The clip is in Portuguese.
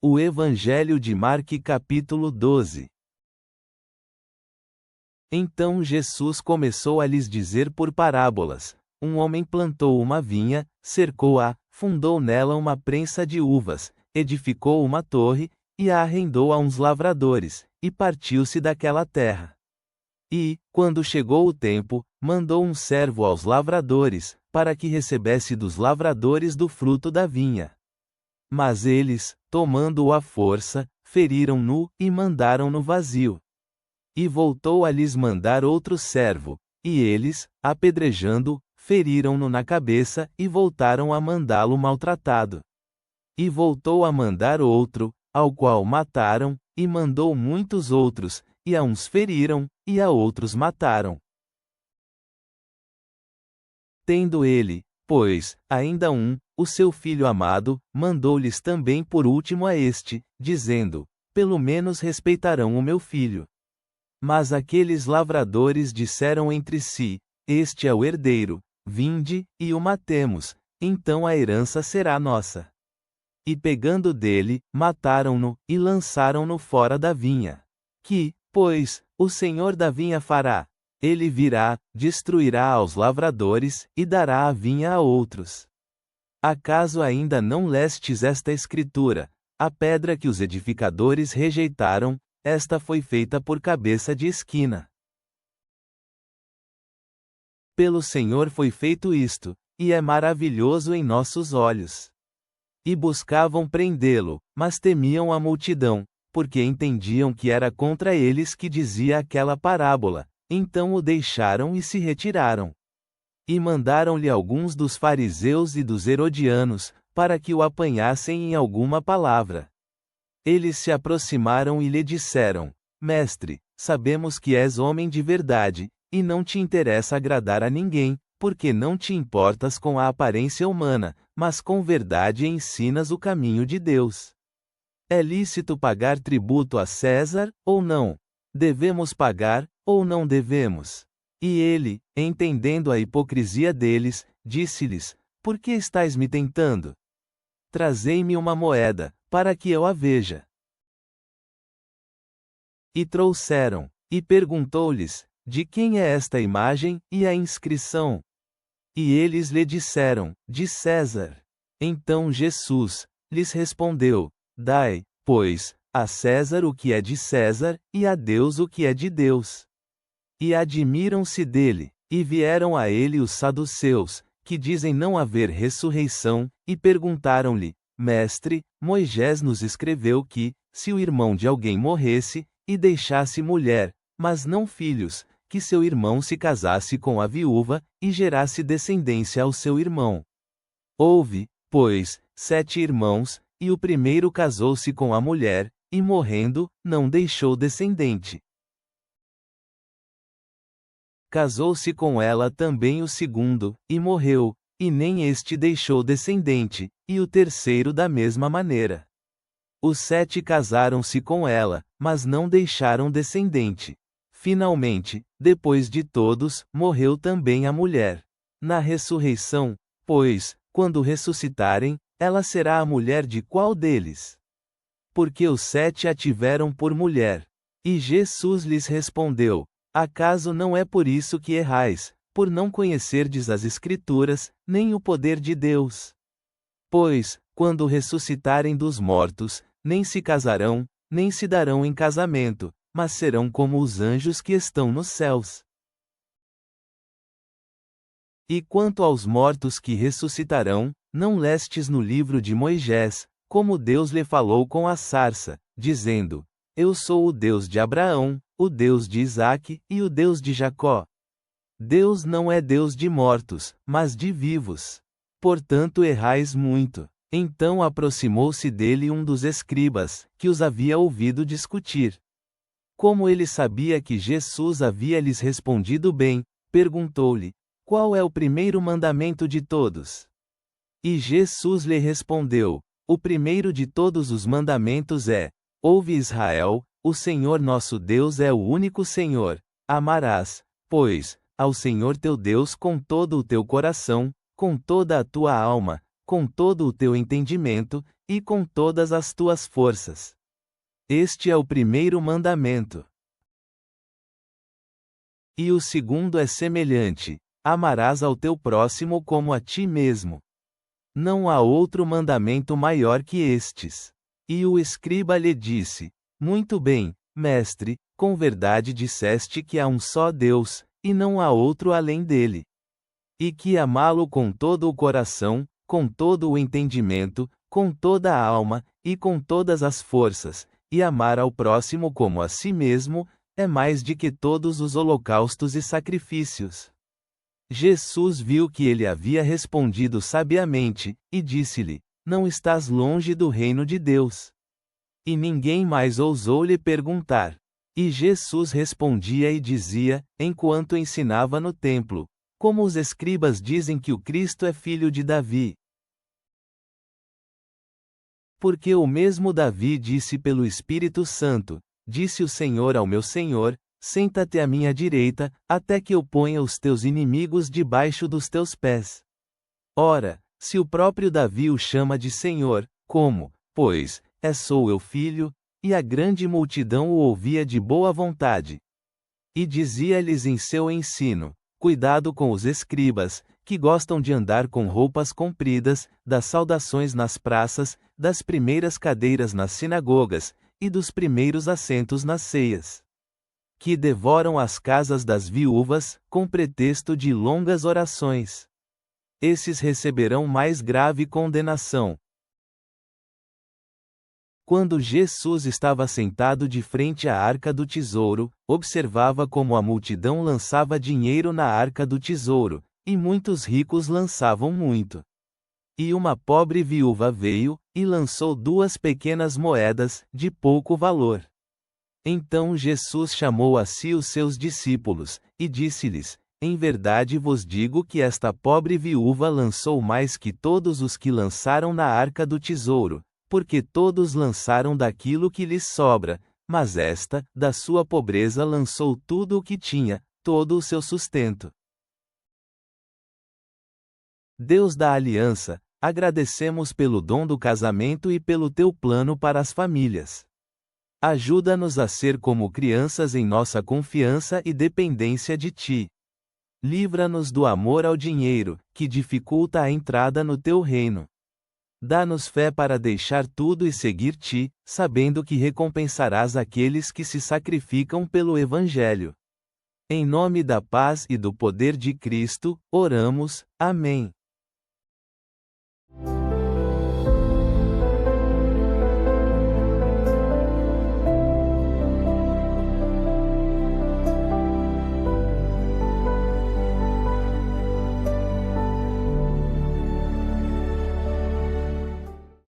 O Evangelho de Marcos capítulo 12. Então Jesus começou a lhes dizer por parábolas: um homem plantou uma vinha, cercou-a, fundou nela uma prensa de uvas, edificou uma torre, e a arrendou a uns lavradores, e partiu-se daquela terra. E, quando chegou o tempo, mandou um servo aos lavradores, para que recebesse dos lavradores do fruto da vinha. Mas eles, tomando-o à força, feriram-no, e mandaram-no vazio. E voltou a lhes mandar outro servo, e eles, apedrejando-o, feriram-no na cabeça, e voltaram a mandá-lo maltratado. E voltou a mandar outro, ao qual mataram, e mandou muitos outros, e a uns feriram, e a outros mataram. Tendo ele, pois, ainda o seu filho amado, mandou-lhes também por último a este, dizendo: pelo menos respeitarão o meu filho. Mas aqueles lavradores disseram entre si: este é o herdeiro, vinde, e o matemos, então a herança será nossa. E pegando dele, mataram-no, e lançaram-no fora da vinha. Que, pois, o senhor da vinha fará? Ele virá, destruirá aos lavradores, e dará a vinha a outros. Acaso ainda não lestes esta escritura? A pedra que os edificadores rejeitaram, esta foi feita por cabeça de esquina. Pelo Senhor foi feito isto, e é maravilhoso em nossos olhos. E buscavam prendê-lo, mas temiam a multidão, porque entendiam que era contra eles que dizia aquela parábola. Então o deixaram e se retiraram. E mandaram-lhe alguns dos fariseus e dos herodianos, para que o apanhassem em alguma palavra. Eles se aproximaram e lhe disseram: Mestre, sabemos que és homem de verdade, e não te interessa agradar a ninguém, porque não te importas com a aparência humana, mas com verdade ensinas o caminho de Deus. É lícito pagar tributo a César, ou não? Devemos pagar, ou não devemos? E ele, entendendo a hipocrisia deles, disse-lhes: por que estáis me tentando? Trazei-me uma moeda, para que eu a veja. E trouxeram, e perguntou-lhes: de quem é esta imagem, e a inscrição? E eles lhe disseram: de César. Então Jesus lhes respondeu: dai, pois, a César o que é de César, e a Deus o que é de Deus. E admiram-se dele, e vieram a ele os saduceus, que dizem não haver ressurreição, e perguntaram-lhe: Mestre, Moisés nos escreveu que, se o irmão de alguém morresse, e deixasse mulher, mas não filhos, que seu irmão se casasse com a viúva, e gerasse descendência ao seu irmão. Houve, pois, 7 irmãos, e o primeiro casou-se com a mulher, e morrendo, não deixou descendente. Casou-se com ela também o segundo, e morreu, e nem este deixou descendente, e o terceiro da mesma maneira. Os 7 casaram-se com ela, mas não deixaram descendente. Finalmente, depois de todos, morreu também a mulher. Na ressurreição, pois, quando ressuscitarem, ela será a mulher de qual deles? Porque os 7 a tiveram por mulher. E Jesus lhes respondeu: acaso não é por isso que errais, por não conhecerdes as Escrituras, nem o poder de Deus? Pois, quando ressuscitarem dos mortos, nem se casarão, nem se darão em casamento, mas serão como os anjos que estão nos céus. E quanto aos mortos que ressuscitarão, não lestes no livro de Moisés, como Deus lhe falou com a sarça, dizendo: eu sou o Deus de Abraão, o Deus de Isaque, e o Deus de Jacó. Deus não é Deus de mortos, mas de vivos. Portanto errais muito. Então aproximou-se dele um dos escribas, que os havia ouvido discutir. Como ele sabia que Jesus havia lhes respondido bem, perguntou-lhe: qual é o primeiro mandamento de todos? E Jesus lhe respondeu: o primeiro de todos os mandamentos é: ouve Israel, o Senhor nosso Deus é o único Senhor. Amarás, pois, ao Senhor teu Deus com todo o teu coração, com toda a tua alma, com todo o teu entendimento, e com todas as tuas forças. Este é o primeiro mandamento. E o segundo é semelhante: amarás ao teu próximo como a ti mesmo. Não há outro mandamento maior que estes. E o escriba lhe disse: Muito bem, mestre, com verdade disseste que há um só Deus, e não há outro além dele. E que amá-lo com todo o coração, com todo o entendimento, com toda a alma, e com todas as forças, e amar ao próximo como a si mesmo, é mais de que todos os holocaustos e sacrifícios. Jesus viu que ele havia respondido sabiamente, e disse-lhe: Não estás longe do reino de Deus. E ninguém mais ousou lhe perguntar. E Jesus respondia e dizia, enquanto ensinava no templo: Como os escribas dizem que o Cristo é filho de Davi. Porque o mesmo Davi disse pelo Espírito Santo: Disse o Senhor ao meu Senhor: Senta-te à minha direita, até que eu ponha os teus inimigos debaixo dos teus pés. Ora, se o próprio Davi o chama de Senhor, como, pois, sou eu filho? E a grande multidão o ouvia de boa vontade. E dizia-lhes em seu ensino: Cuidado com os escribas, que gostam de andar com roupas compridas, das saudações nas praças, das primeiras cadeiras nas sinagogas, e dos primeiros assentos nas ceias. Que devoram as casas das viúvas, com pretexto de longas orações. Esses receberão mais grave condenação. Quando Jesus estava sentado de frente à arca do tesouro, observava como a multidão lançava dinheiro na arca do tesouro, e muitos ricos lançavam muito. E uma pobre viúva veio, e lançou 2 pequenas moedas, de pouco valor. Então Jesus chamou a si os seus discípulos, e disse-lhes: Em verdade vos digo que esta pobre viúva lançou mais que todos os que lançaram na arca do tesouro, porque todos lançaram daquilo que lhes sobra, mas esta, da sua pobreza lançou tudo o que tinha, todo o seu sustento. Deus da aliança, agradecemos pelo dom do casamento e pelo teu plano para as famílias. Ajuda-nos a ser como crianças em nossa confiança e dependência de ti. Livra-nos do amor ao dinheiro, que dificulta a entrada no teu reino. Dá-nos fé para deixar tudo e seguir-te, sabendo que recompensarás aqueles que se sacrificam pelo Evangelho. Em nome da paz e do poder de Cristo, oramos. Amém.